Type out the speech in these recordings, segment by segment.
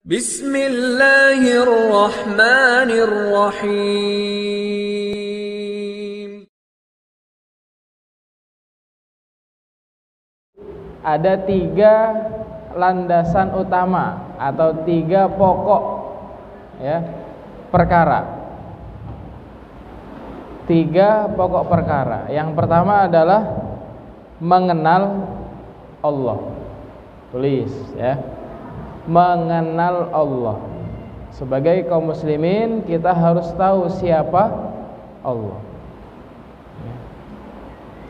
Bismillahirrahmanirrahim. Ada 3 landasan utama atau 3 pokok perkara. 3 pokok perkara. Yang pertama adalah mengenal Allah. Tulis ya. Mengenal Allah. Sebagai kaum muslimin kita harus tahu siapa Allah.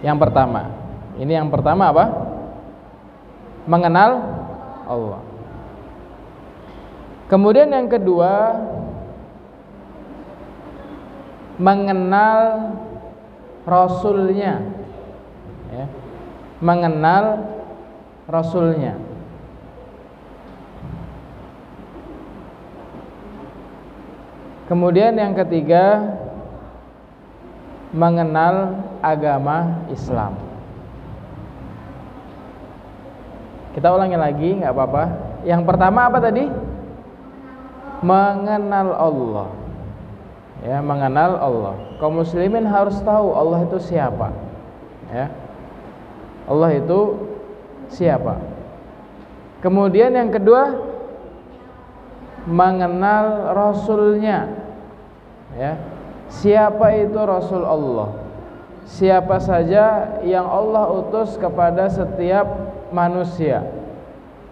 Yang pertama. Ini yang pertama apa? Mengenal Allah. Kemudian yang kedua, mengenal Rasulnya ya. Mengenal Rasulnya. Kemudian yang ketiga, mengenal agama Islam. Kita ulangi lagi, nggak apa-apa. Yang pertama apa tadi? Mengenal Allah. Ya, mengenal Allah. Kaum muslimin harus tahu Allah itu siapa. Ya. Allah itu siapa? Kemudian yang kedua, mengenal Rasulnya. Ya. Siapa itu Rasul Allah? Siapa saja yang Allah utus kepada setiap manusia.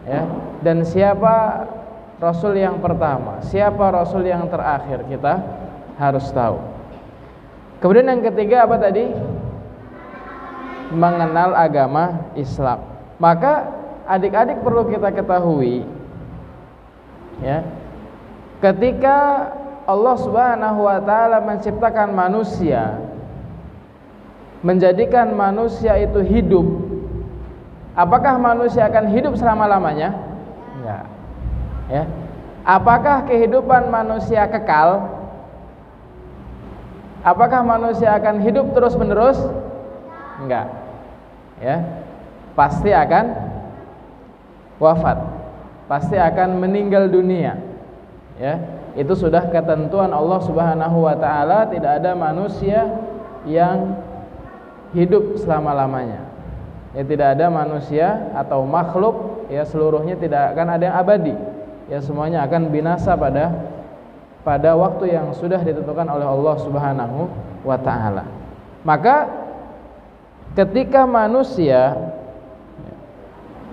Ya. Dan siapa Rasul yang pertama? Siapa Rasul yang terakhir? Kita harus tahu. Kemudian yang ketiga apa tadi? Mengenal agama Islam. Maka adik-adik perlu kita ketahui ya, ketika Allah Subhanahu wa taala menciptakan manusia, menjadikan manusia itu hidup, apakah manusia akan hidup selama-lamanya? Enggak. Ya. Apakah kehidupan manusia kekal? Apakah manusia akan hidup terus-menerus? Enggak. Ya. Pasti akan wafat. Pasti akan meninggal dunia. Ya. Itu sudah ketentuan Allah Subhanahu wa taala, tidak ada manusia yang hidup selama-lamanya. Ya, tidak ada manusia atau makhluk ya seluruhnya tidak akan ada yang abadi. Ya, semuanya akan binasa pada waktu yang sudah ditentukan oleh Allah Subhanahu wa taala. Maka ketika manusia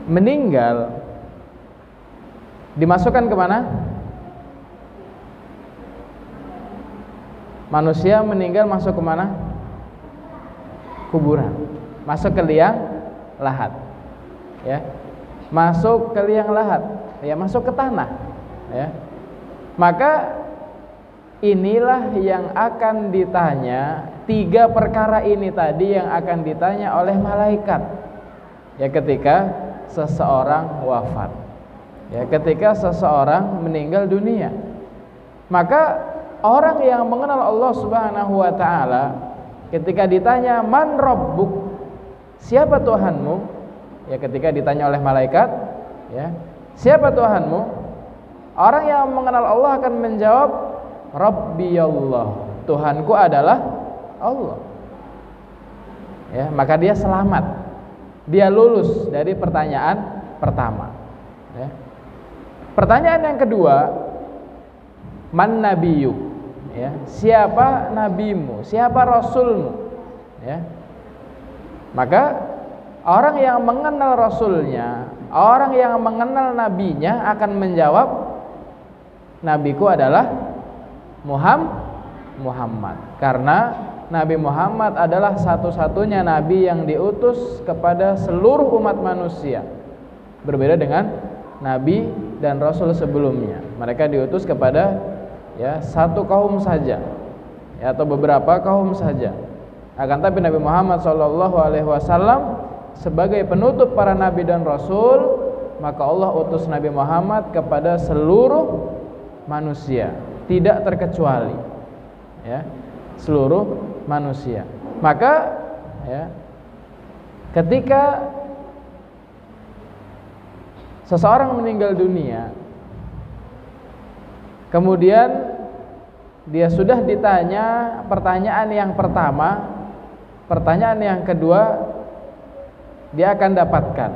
meninggal, dimasukkan kemana? Manusia meninggal masuk kemana? Kuburan. Masuk ke liang lahat. Ya. Masuk ke liang lahat. Ya, masuk ke tanah. Ya. Maka inilah yang akan ditanya, 3 perkara ini tadi yang akan ditanya oleh malaikat. Ya, ketika seseorang wafat. Ya, ketika seseorang meninggal dunia. Maka orang yang mengenal Allah Subhanahu wa taala ketika ditanya man rabbuk, siapa Tuhanmu? Ya, ketika ditanya oleh malaikat, ya, siapa Tuhanmu? Orang yang mengenal Allah akan menjawab Rabbi Allah, Tuhanku adalah Allah. Ya, maka dia selamat. Dia lulus dari pertanyaan pertama. Ya. Pertanyaan yang kedua, man nabiyuk, ya, siapa nabimu, siapa rasulmu, ya. Maka orang yang mengenal rasulnya, orang yang mengenal nabinya akan menjawab nabiku adalah Muhammad, karena Nabi Muhammad adalah satu-satunya nabi yang diutus kepada seluruh umat manusia, berbeda dengan nabi dan rasul sebelumnya. Mereka diutus kepada ya satu kaum saja, ya, atau beberapa kaum saja. Akan tapi Nabi Muhammad SAW sebagai penutup para nabi dan rasul, maka Allah utus Nabi Muhammad kepada seluruh manusia, tidak terkecuali, ya, seluruh manusia. Maka ya, ketika seseorang meninggal dunia, Kemudian dia sudah ditanya pertanyaan yang pertama, pertanyaan yang kedua dia akan dapatkan.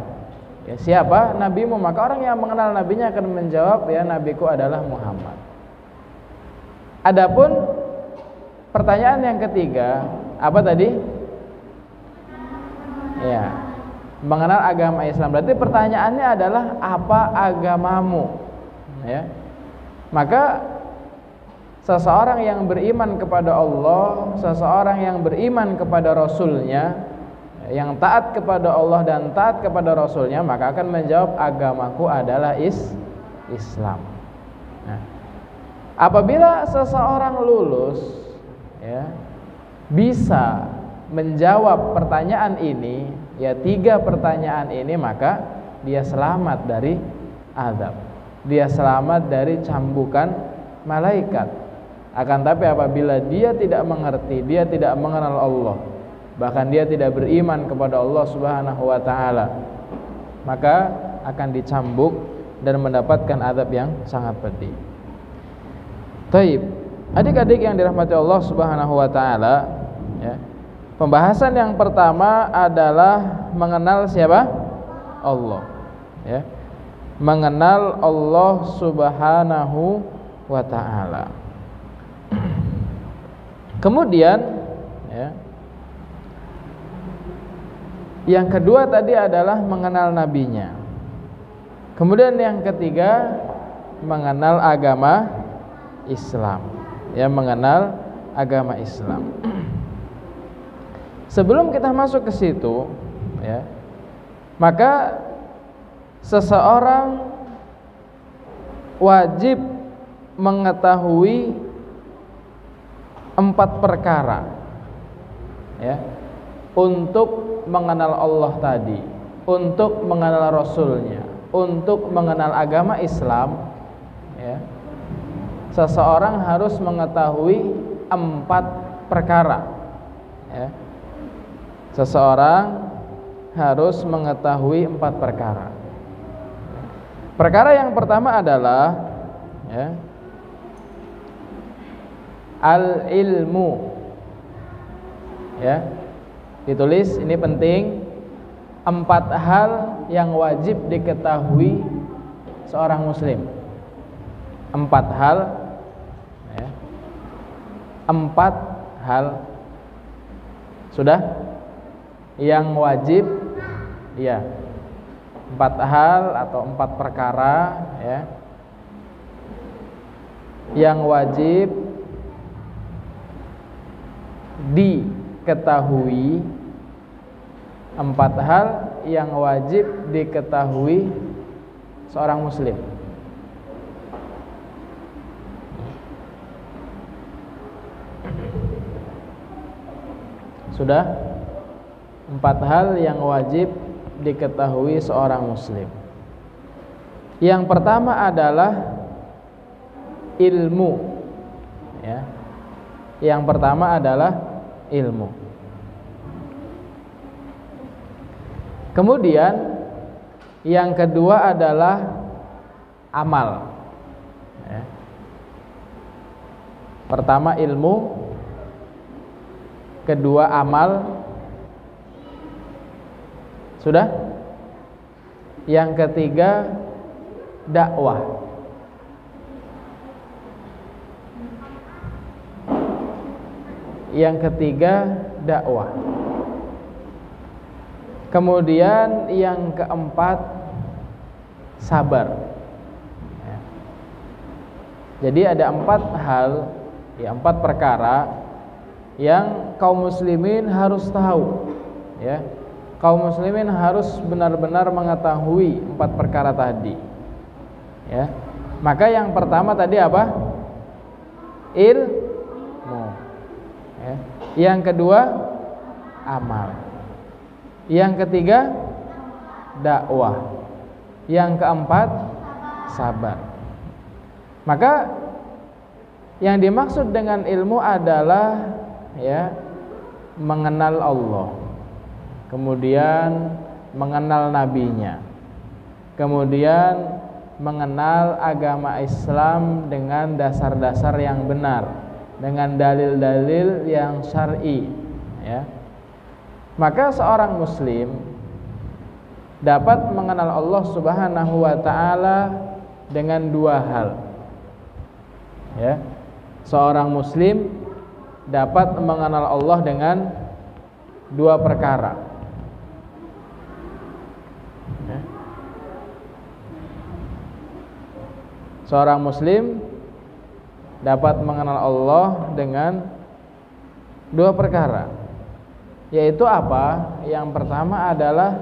Ya, siapa nabimu? Maka orang yang mengenal nabinya akan menjawab, ya, nabiku adalah Muhammad. Adapun pertanyaan yang ketiga, apa tadi? Ya, mengenal agama Islam. Berarti pertanyaannya adalah apa agamamu? Ya. Maka seseorang yang beriman kepada Allah, seseorang yang beriman kepada Rasulnya, yang taat kepada Allah dan taat kepada Rasulnya, maka akan menjawab agamaku adalah Islam. Nah, apabila seseorang lulus, ya, bisa menjawab pertanyaan ini, ya, 3 pertanyaan ini, maka dia selamat dari azab, dia selamat dari cambukan malaikat. Akan tapi apabila dia tidak mengerti, dia tidak mengenal Allah, bahkan dia tidak beriman kepada Allah Subhanahu wa taala, maka akan dicambuk dan mendapatkan azab yang sangat pedih. Taib, adik-adik yang dirahmati Allah Subhanahu wa taala, ya. Pembahasan yang pertama adalah mengenal siapa? Allah, ya. Mengenal Allah Subhanahu wa taala. Kemudian, ya, yang kedua tadi adalah mengenal nabinya. Kemudian yang ketiga mengenal agama Islam, ya, mengenal agama Islam. Sebelum kita masuk ke situ, ya, maka seseorang wajib mengetahui 4 perkara, ya, untuk mengenal Allah tadi, untuk mengenal Rasulnya, untuk mengenal agama Islam, ya. Seseorang harus mengetahui 4 perkara, ya. Seseorang harus mengetahui 4 perkara. Perkara yang pertama adalah, ya, al-ilmu, ya, ditulis, ini penting, 4 hal yang wajib diketahui seorang muslim. 4 hal, ya, 4 hal sudah yang wajib, ya, 4 hal atau 4 perkara, ya, yang wajib diketahui, 4 hal yang wajib diketahui seorang muslim. Sudah? 4 hal yang wajib diketahui seorang muslim. Yang pertama adalah ilmu, ya. Yang pertama adalah ilmu. Kemudian yang kedua adalah amal, ya. Pertama ilmu, kedua amal. Sudah? Yang ketiga dakwah. Yang ketiga dakwah. Kemudian yang keempat sabar, ya. Jadi ada 4 hal, ya, 4 perkara yang kaum muslimin harus tahu, ya. Kaum muslimin harus benar-benar mengetahui 4 perkara tadi, ya. Maka yang pertama tadi apa? Ilmu, ya. Yang kedua amal. Yang ketiga dakwah. Yang keempat sabar. Maka yang dimaksud dengan ilmu adalah, ya, mengenal Allah, kemudian mengenal nabinya, kemudian mengenal agama Islam dengan dasar-dasar yang benar, dengan dalil-dalil yang syar'i, ya. Maka seorang muslim dapat mengenal Allah Subhanahu wa taala dengan dua hal. Ya. Seorang muslim dapat mengenal Allah dengan dua perkara. Ya. Seorang muslim dapat mengenal Allah dengan dua perkara. Yaitu apa? Yang pertama adalah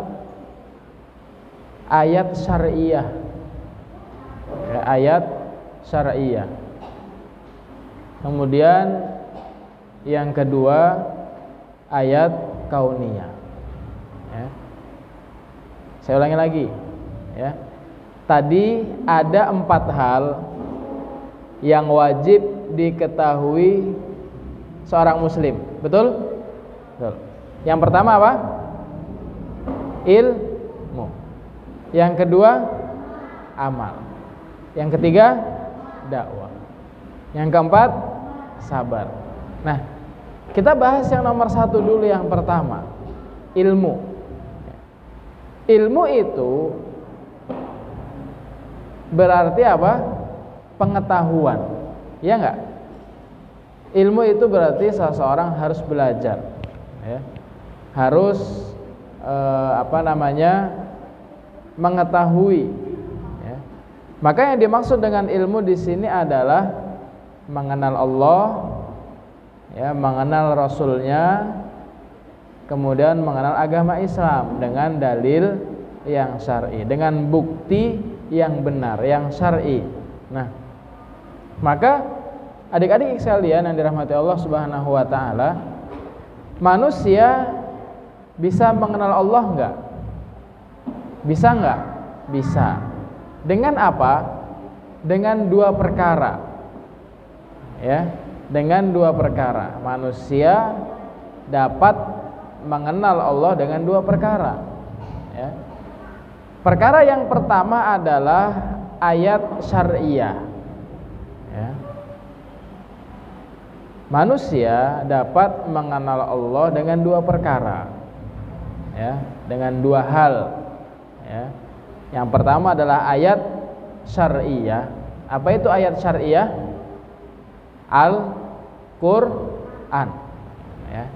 ayat syariah. Ya, ayat syariah. Kemudian yang kedua ayat kauniyah. Ya. Saya ulangi lagi. Ya. Tadi ada 4 hal yang wajib diketahui seorang muslim. Betul? Betul. Yang pertama apa? Ilmu. Yang kedua amal. Yang ketiga dakwah. Yang keempat sabar. Nah, kita bahas yang nomor 1 dulu, yang pertama, ilmu. Ilmu itu berarti apa? Pengetahuan. Ya enggak? Ilmu itu berarti seseorang harus belajar, ya. Harus mengetahui, ya. Maka yang dimaksud dengan ilmu di sini adalah mengenal Allah, ya, mengenal Rasulnya, kemudian mengenal agama Islam dengan dalil yang syar'i, dengan bukti yang benar, yang syar'i. Nah, maka adik-adik sekalian yang dirahmati Allah Subhanahu wa taala, manusia bisa mengenal Allah enggak? Bisa enggak? Bisa. Dengan apa? Dengan dua perkara. Ya, dengan dua perkara. Manusia dapat mengenal Allah dengan dua perkara, ya. Perkara yang pertama adalah ayat syariah, ya. Manusia dapat mengenal Allah dengan dua perkara, ya, dengan dua hal, ya. Yang pertama adalah ayat syariah. Apa itu ayat syariah? Al-Qur'an, ya.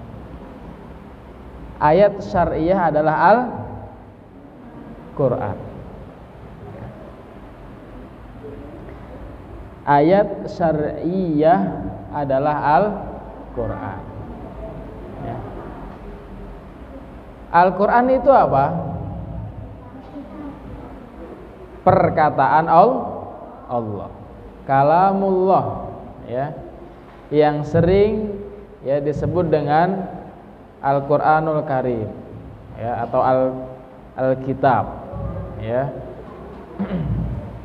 Ayat syariah adalah Al-Qur'an, ya. Ayat syariah adalah Al-Qur'an, ya. Al-Qur'an itu apa? Perkataan Allah, kalamullah, ya, yang sering, ya, disebut dengan Al-Qur'anul Karim, ya, atau Al-Kitab, ya.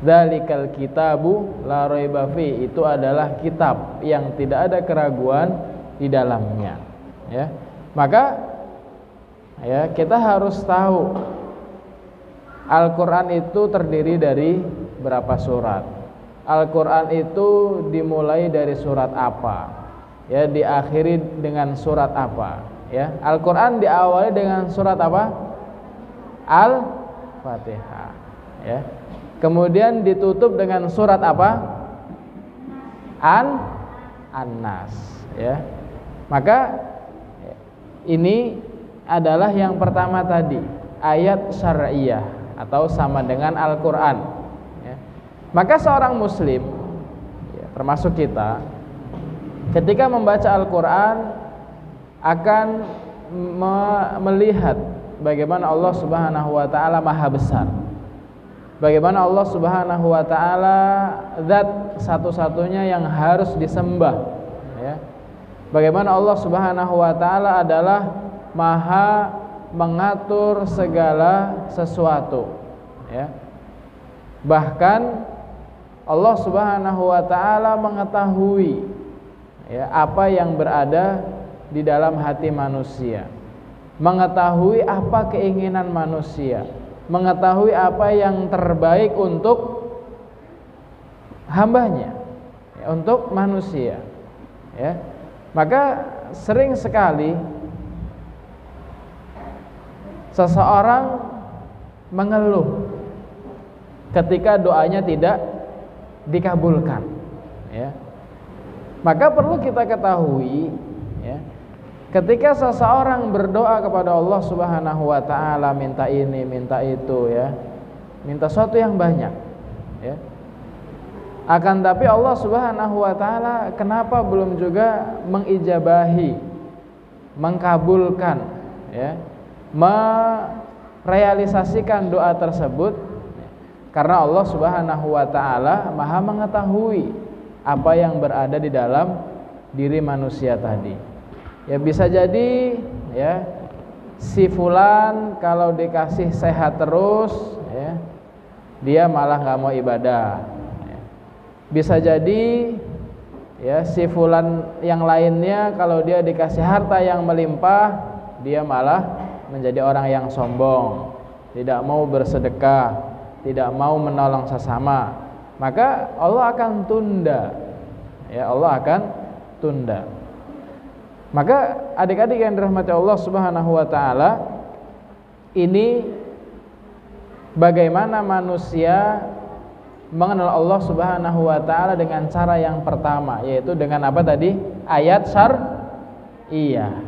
Dzalikal kitabu la raiba fi, itu adalah kitab yang tidak ada keraguan di dalamnya, ya. Maka, ya, kita harus tahu Al-Qur'an itu terdiri dari berapa surat. Al-Qur'an itu dimulai dari surat apa, ya, diakhiri dengan surat apa, ya. Al-Qur'an diawali dengan surat apa? Al-Fatihah, ya. Kemudian ditutup dengan surat apa? An-Nas, ya. Maka ini adalah yang pertama tadi, ayat syariah atau sama dengan Al-Qur'an, ya. Maka seorang muslim, ya, termasuk kita, ketika membaca Al-Qur'an akan melihat bagaimana Allah Subhanahu wa taala Maha Besar. Bagaimana Allah Subhanahu wa taala zat satu-satunya yang harus disembah, ya. Bagaimana Allah Subhanahu wa taala adalah Maha mengatur segala sesuatu, ya. Bahkan Allah Subhanahu wa taala mengetahui, ya, apa yang berada di dalam hati manusia, mengetahui apa keinginan manusia, mengetahui apa yang terbaik untuk hambanya, ya, untuk manusia, ya. Maka sering sekali seseorang mengeluh ketika doanya tidak dikabulkan, ya. Maka perlu kita ketahui, ya, ketika seseorang berdoa kepada Allah Subhanahu wa taala, minta ini, minta itu, ya, minta sesuatu yang banyak, ya. Akan tapi Allah Subhanahu wa taala kenapa belum juga mengijabahi, mengkabulkan, ya, merealisasikan doa tersebut? Karena Allah Subhanahu wa taala Maha mengetahui apa yang berada di dalam diri manusia tadi. Ya, bisa jadi, ya, si fulan kalau dikasih sehat terus, ya, dia malah nggak mau ibadah. Bisa jadi, ya, si fulan yang lainnya kalau dia dikasih harta yang melimpah, dia malah menjadi orang yang sombong, tidak mau bersedekah, tidak mau menolong sesama. Maka Allah akan tunda, ya, Allah akan tunda. Maka adik-adik yang dirahmati Allah Subhanahu wa taala, ini bagaimana manusia mengenal Allah Subhanahu wa taala dengan cara yang pertama, yaitu dengan apa tadi? Ayat syar'iyah.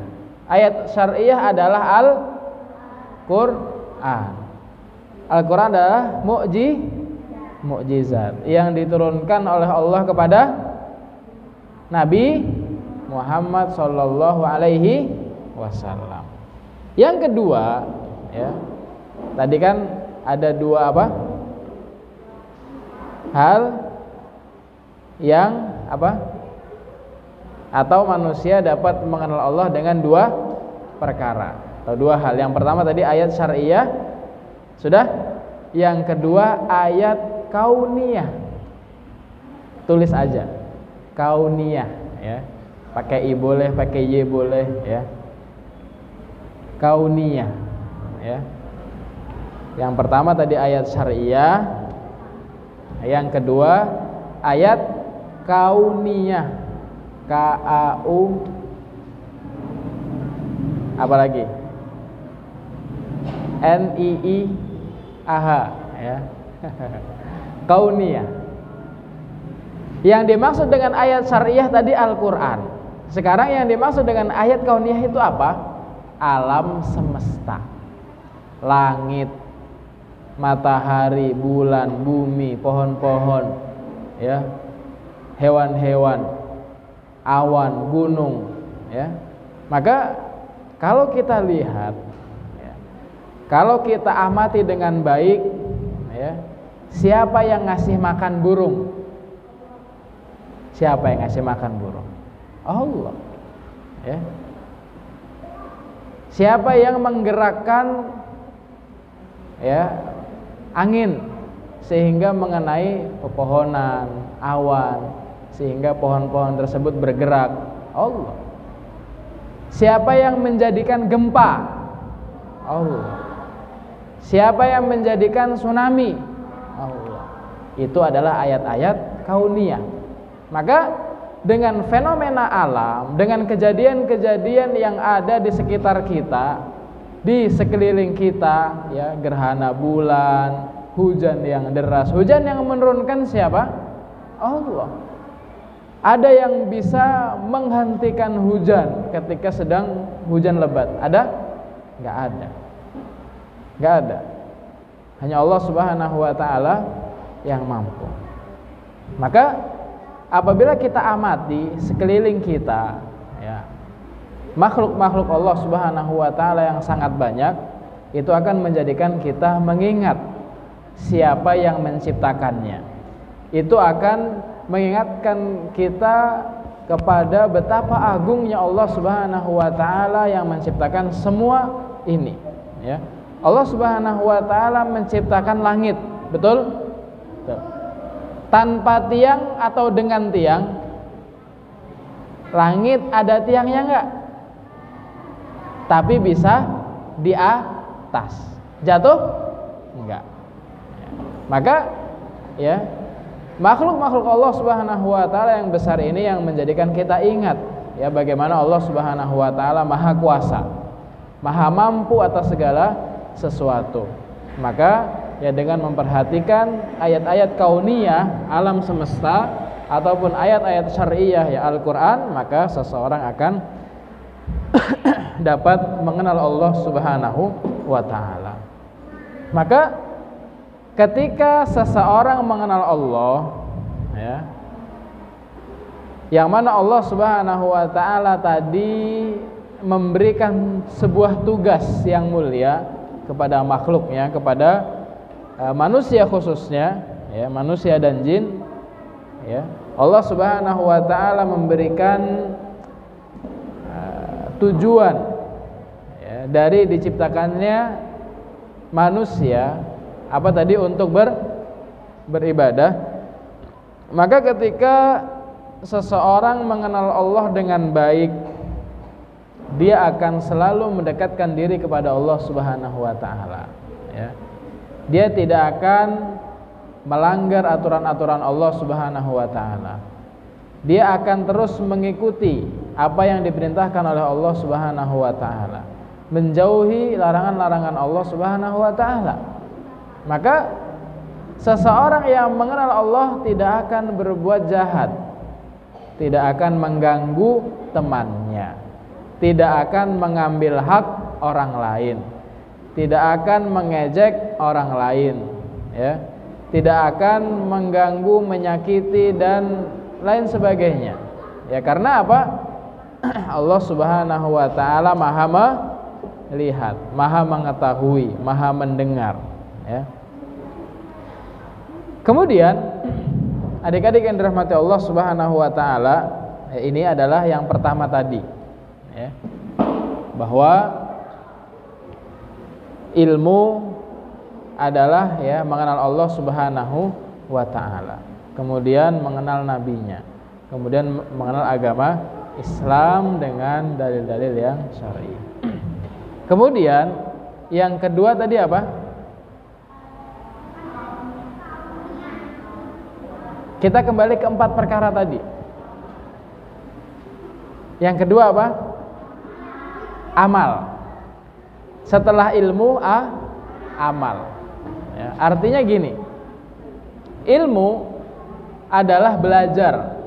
Ayat syar'iyah adalah Al-Qur'an. Al-Qur'an adalah mukjizat yang diturunkan oleh Allah kepada Nabi Muhammad sallallahu alaihi wasallam. Yang kedua, ya, tadi kan ada dua apa? Hal yang apa? Atau manusia dapat mengenal Allah dengan dua perkara atau dua hal. Yang pertama tadi ayat syar'iyah, sudah. Yang kedua ayat kauniyah. Tulis aja, kauniyah, ya. Pakai i boleh, pakai y boleh, ya. Kauniyah, ya. Yang pertama tadi ayat syar'iyah. Yang kedua ayat kauniyah, K-A-U apa lagi? N-I-I-A-H, ya. Kauniyah. Yang dimaksud dengan ayat syar'iyah tadi Al-Qur'an. Sekarang yang dimaksud dengan ayat kauniyah itu apa? Alam semesta, langit, matahari, bulan, bumi, pohon-pohon, ya, hewan-hewan, awan, gunung, ya. Maka kalau kita lihat, ya, kalau kita amati dengan baik, ya, siapa yang ngasih makan burung? Siapa yang ngasih makan burung? Allah, ya. Siapa yang menggerakkan, ya, angin sehingga mengenai pepohonan, awan, sehingga pohon-pohon tersebut bergerak? Allah. Siapa yang menjadikan gempa? Allah. Siapa yang menjadikan tsunami? Allah. Itu adalah ayat-ayat kauniyah. Maka dengan fenomena alam, dengan kejadian-kejadian yang ada di sekitar kita, di sekeliling kita, ya, gerhana bulan, hujan yang deras, hujan yang menurunkan siapa? Allah. Ada yang bisa menghentikan hujan ketika sedang hujan lebat? Ada? Enggak ada. Enggak ada. Hanya Allah Subhanahu wa taala yang mampu. Maka apabila kita amati sekeliling kita, ya, makhluk-makhluk Allah Subhanahu wa taala yang sangat banyak, itu akan menjadikan kita mengingat siapa yang menciptakannya. Itu akan mengingatkan kita kepada betapa agungnya Allah Subhanahu wa taala yang menciptakan semua ini, ya. Allah Subhanahu wa taala menciptakan langit, betul? Betul. Tanpa tiang atau dengan tiang? Langit ada tiangnya enggak? Tapi bisa di atas. Jatuh? Enggak. Maka, ya, makhluk-makhluk Allah Subhanahu wa taala yang besar ini yang menjadikan kita ingat ya bagaimana Allah Subhanahu wa taala maha kuasa, maha mampu atas segala sesuatu. Maka ya dengan memperhatikan ayat-ayat kauniyah alam semesta ataupun ayat-ayat syar'iyah ya Al-Qur'an, maka seseorang akan dapat mengenal Allah Subhanahu wa taala. Maka ketika seseorang mengenal Allah ya, yang mana Allah Subhanahu wa taala tadi memberikan sebuah tugas yang mulia kepada makhluknya, kepada manusia khususnya ya, manusia dan jin ya. Allah Subhanahu wa taala memberikan tujuan ya, dari diciptakannya manusia apa tadi untuk beribadah. Maka ketika seseorang mengenal Allah dengan baik, dia akan selalu mendekatkan diri kepada Allah Subhanahu wa taala ya. Dia tidak akan melanggar aturan-aturan Allah Subhanahu wa taala. Dia akan terus mengikuti apa yang diperintahkan oleh Allah Subhanahu wa taala, menjauhi larangan-larangan Allah Subhanahu wa taala. Maka seseorang yang mengenal Allah tidak akan berbuat jahat, tidak akan mengganggu temannya, tidak akan mengambil hak orang lain, tidak akan mengejek orang lain ya, tidak akan mengganggu, menyakiti dan lain sebagainya ya. Karena apa? Allah Subhanahu wa taala maha melihat, maha mengetahui, maha mendengar ya. Kemudian adik-adik yang dirahmati Allah Subhanahu wa taala, ini adalah yang pertama tadi ya, bahwa ilmu adalah ya mengenal Allah Subhanahu wa taala, kemudian mengenal nabinya, kemudian mengenal agama Islam dengan dalil-dalil yang syar'i. Kemudian yang kedua tadi apa? Kita kembali ke 4 perkara tadi. Yang kedua apa? Amal. Setelah ilmu amal ya, artinya gini, ilmu adalah belajar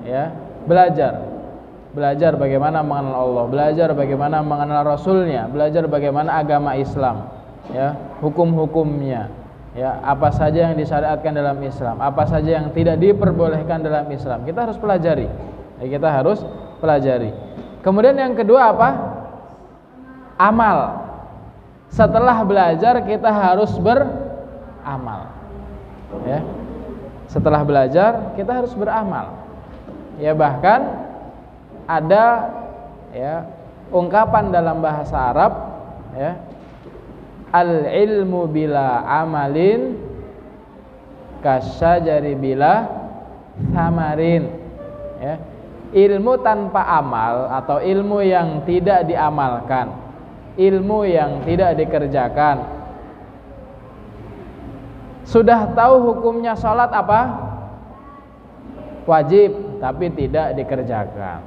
ya, belajar bagaimana mengenal Allah, belajar bagaimana mengenal Rasulnya, belajar bagaimana agama Islam ya, hukum-hukumnya ya, apa saja yang disyariatkan dalam Islam, apa saja yang tidak diperbolehkan dalam Islam, kita harus pelajari ya, kita harus pelajari. Kemudian yang kedua apa? Amal. Setelah belajar kita harus beramal ya. Setelah belajar kita harus beramal ya. Bahkan ada ya ungkapan dalam bahasa Arab ya, al ilmu bila amalin kasyajari bila thamarin ya. Ilmu tanpa amal atau ilmu yang tidak diamalkan, ilmu yang tidak dikerjakan. Sudah tahu hukumnya sholat apa? Wajib, tapi tidak dikerjakan.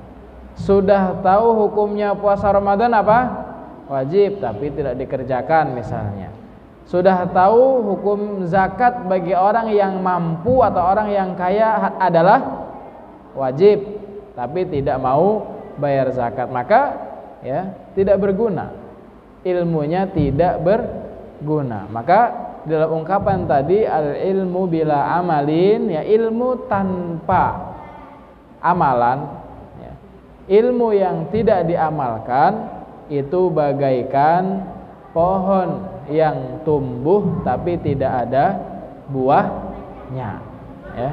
Sudah tahu hukumnya puasa Ramadan apa? Wajib, tapi tidak dikerjakan misalnya. Sudah tahu hukum zakat bagi orang yang mampu atau orang yang kaya adalah wajib, tapi tidak mau bayar zakat, maka ya tidak berguna. Ilmunya tidak berguna. Maka dalam ungkapan tadi al ilmu bila amalin ya, ilmu tanpa amalan ya, ilmu yang tidak diamalkan itu bagaikan pohon yang tumbuh tapi tidak ada buahnya ya.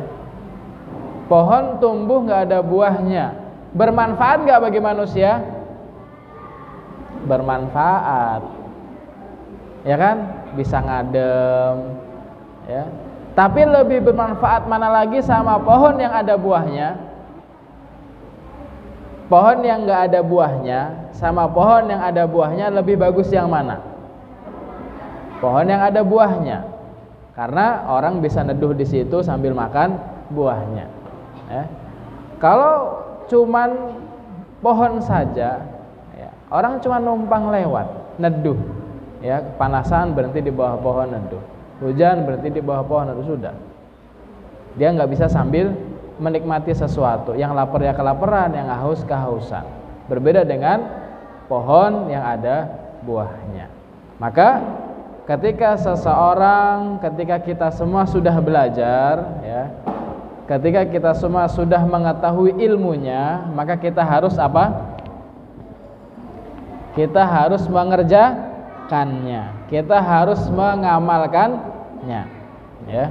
Pohon tumbuh nggak ada buahnya, bermanfaat nggak bagi manusia? Bermanfaat ya kan, bisa ngadem ya. Tapi lebih bermanfaat mana lagi sama pohon yang ada buahnya? Pohon yang nggak ada buahnya sama pohon yang ada buahnya, lebih bagus yang mana? Pohon yang ada buahnya. karena orang bisa neduh di situ sambil makan buahnya. Ya. Kalau cuman pohon saja, ya, orang cuma numpang lewat, neduh, ya, kepanasan berhenti di bawah pohon neduh, hujan berhenti di bawah pohon neduh, sudah. Dia nggak bisa sambil menikmati sesuatu. Yang lapar ya kelaparan, yang haus kehausan. Berbeda dengan pohon yang ada buahnya. Maka ketika seseorang, ketika kita semua sudah belajar, ya, ketika kita semua sudah mengetahui ilmunya, maka kita harus apa? Kita harus mengerjakannya. Kita harus mengamalkannya, ya.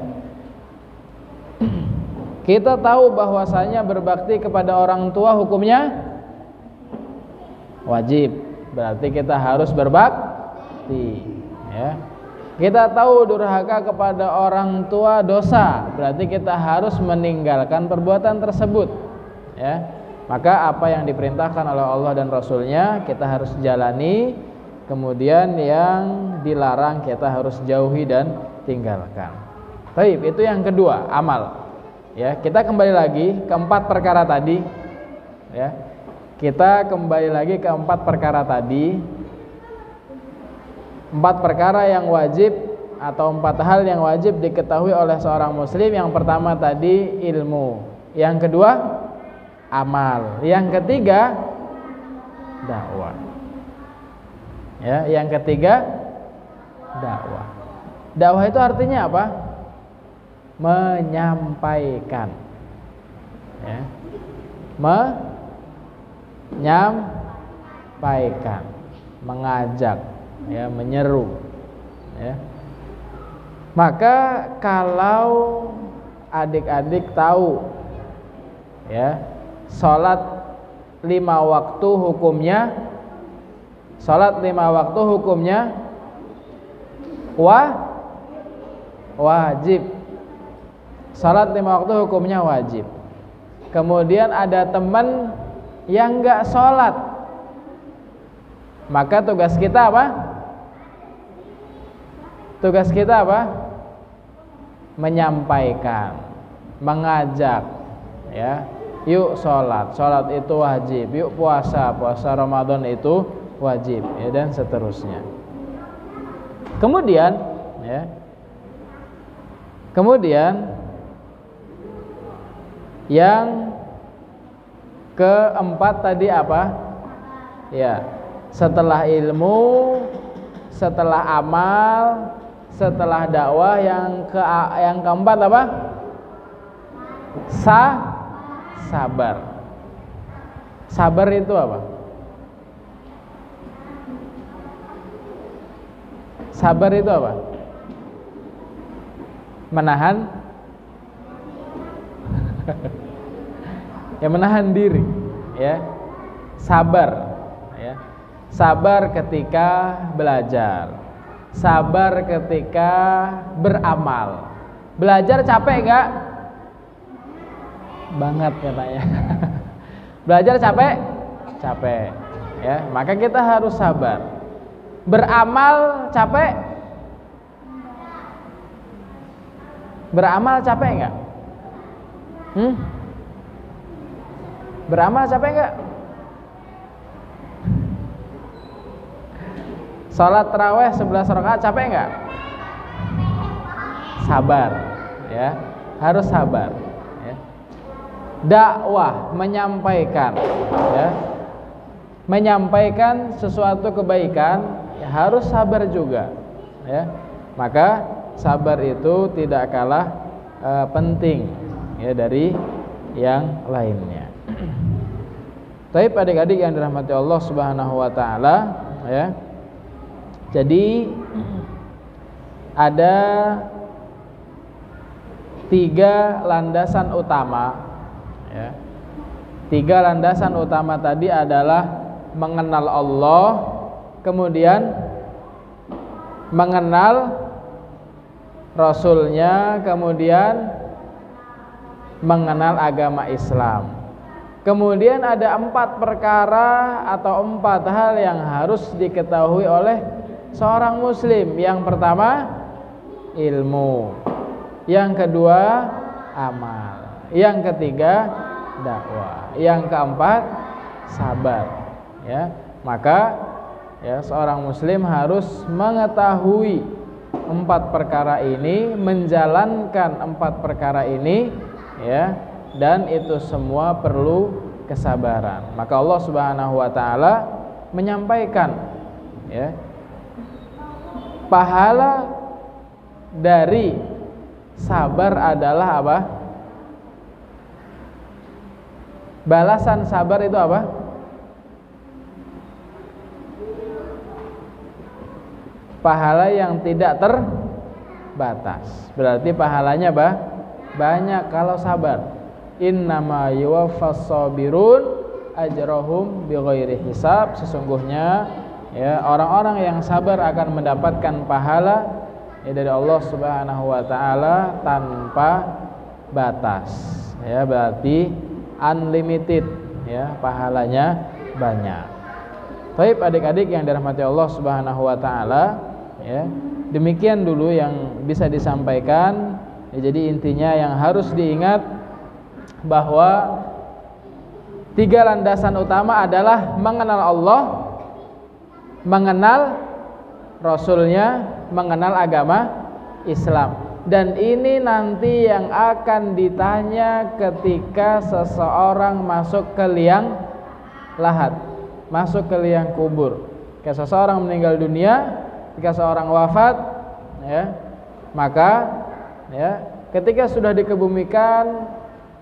Kita tahu bahwasanya berbakti kepada orang tua hukumnya wajib. Berarti kita harus berbakti, ya. Kita tahu durhaka kepada orang tua dosa, berarti kita harus meninggalkan perbuatan tersebut, ya. Maka apa yang diperintahkan oleh Allah dan Rasulnya kita harus jalani, kemudian yang dilarang kita harus jauhi dan tinggalkan. Baik, itu yang kedua, amal. Ya, kita kembali lagi ke 4 perkara tadi, ya. Kita kembali lagi ke 4 perkara tadi. 4 perkara yang wajib atau 4 hal yang wajib diketahui oleh seorang muslim. Yang pertama tadi ilmu, yang kedua amal, yang ketiga dakwah. Ya, yang ketiga dakwah. Dakwah itu artinya apa? Menyampaikan, ya, menyampaikan, mengajak, ya, menyeru, ya. Maka kalau adik-adik tahu, ya, sholat 5 waktu hukumnya, sholat 5 waktu hukumnya wajib. Salat 5 waktu hukumnya wajib. Kemudian ada teman yang enggak sholat, maka tugas kita apa? Tugas kita apa? Menyampaikan, mengajak, ya. Yuk sholat, sholat itu wajib. Yuk puasa, puasa Ramadan itu wajib, ya, dan seterusnya. Kemudian, ya, kemudian yang keempat tadi apa? Ya, setelah ilmu, setelah amal, setelah dakwah, yang keempat apa? Sabar. Sabar itu apa? Sabar itu apa? Menahan, ya, menahan diri, ya. Sabar, ya. Sabar ketika belajar, sabar ketika beramal. Belajar capek enggak? Banget katanya. Belajar capek? Capek, ya. Maka kita harus sabar. Beramal capek? Beramal capek enggak? Beramal capek enggak? Salat tarawih 11 rakaat capek enggak? Sabar, ya. Harus sabar, ya. Dakwah, menyampaikan, ya. Menyampaikan sesuatu kebaikan, ya, harus sabar juga, ya. Maka sabar itu tidak kalah penting, ya, dari yang lainnya. Tapi adik-adik yang dirahmati Allah Subhanahu wa taala, ya. Jadi ada 3 landasan utama, ya. 3 landasan utama tadi adalah mengenal Allah, kemudian mengenal Rasulnya, kemudian mengenal agama Islam. Kemudian ada 4 perkara atau 4 hal yang harus diketahui oleh seorang muslim. Yang pertama ilmu. Yang kedua, amal. Yang ketiga, dakwah. Yang keempat, sabar. Ya, maka ya seorang muslim harus mengetahui 4 perkara ini, menjalankan 4 perkara ini, ya, dan itu semua perlu kesabaran. Maka Allah Subhanahu wa taala menyampaikan, ya, pahala dari sabar adalah apa? Balasan sabar itu apa? Pahala yang tidak terbatas. Berarti pahalanya banyak kalau sabar. Innama yuwaffas sabirun ajrahum bighairi hisab. Sesungguhnya ya orang-orang yang sabar akan mendapatkan pahala ya dari Allah Subhanahu wa taala tanpa batas. Ya, berarti unlimited, ya, pahalanya banyak. Baik adik-adik yang dirahmati Allah Subhanahu wa taala, ya. Demikian dulu yang bisa disampaikan. Ya, jadi intinya yang harus diingat bahwa 3 landasan utama adalah mengenal Allah, mengenal Rasulnya, mengenal agama Islam. Dan ini nanti yang akan ditanya ketika seseorang masuk ke liang lahat, masuk ke liang kubur. Ketika seseorang meninggal dunia, ketika seorang wafat, ya, maka ya, ketika sudah dikebumikan,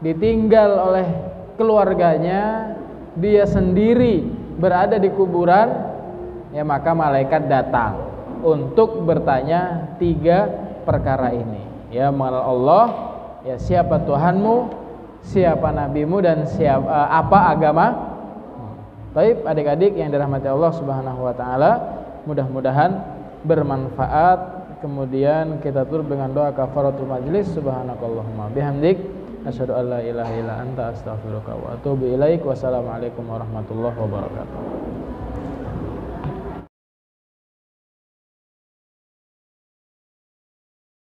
ditinggal oleh keluarganya, dia sendiri berada di kuburan, ya, maka malaikat datang untuk bertanya 3 perkara ini, ya, mengenal Allah, ya, siapa Tuhanmu, siapa nabimu, dan siapa apa agama. Baik adik-adik yang dirahmati Allah Subhanahu wa taala, mudah-mudahan bermanfaat. Kemudian kita tutup dengan doa kafaratul majlis. Subhanakallahumma bihamdik asyhadu an la ilaha illa anta astaghfiruka wa atubu ilaik. Wassalamualaikum warahmatullahi wabarakatuh.